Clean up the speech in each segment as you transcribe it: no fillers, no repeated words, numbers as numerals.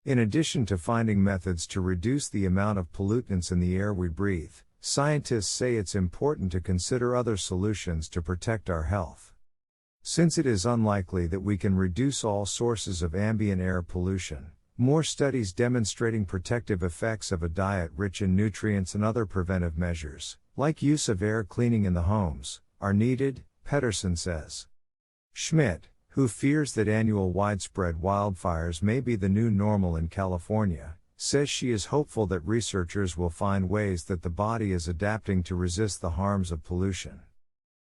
In addition to finding methods to reduce the amount of pollutants in the air we breathe, scientists say it's important to consider other solutions to protect our health. Since it is unlikely that we can reduce all sources of ambient air pollution, more studies demonstrating protective effects of a diet rich in nutrients and other preventive measures, like use of air cleaning in the homes, are needed, Pedersen says. Schmidt, who fears that annual widespread wildfires may be the new normal in California, says she is hopeful that researchers will find ways that the body is adapting to resist the harms of pollution.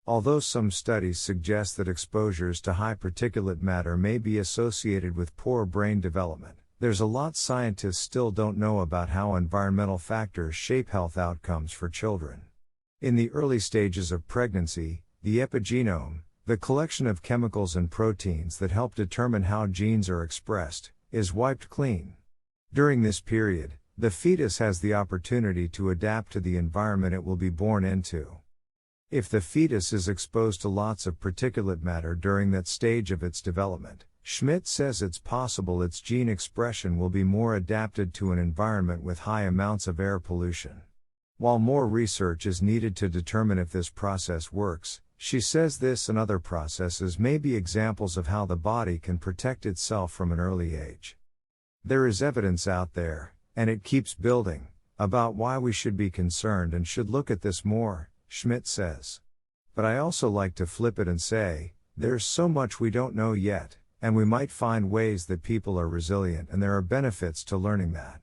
Although some studies suggest that exposures to high particulate matter may be associated with poor brain development, there's a lot scientists still don't know about how environmental factors shape health outcomes for children. In the early stages of pregnancy, the epigenome, the collection of chemicals and proteins that help determine how genes are expressed, is wiped clean. During this period, the fetus has the opportunity to adapt to the environment it will be born into. If the fetus is exposed to lots of particulate matter during that stage of its development, Schmidt says it's possible its gene expression will be more adapted to an environment with high amounts of air pollution. While more research is needed to determine if this process works, she says this and other processes may be examples of how the body can protect itself from an early age. There is evidence out there, and it keeps building, about why we should be concerned and should look at this more, Schmidt says. But I also like to flip it and say, there's so much we don't know yet, and we might find ways that people are resilient and there are benefits to learning that.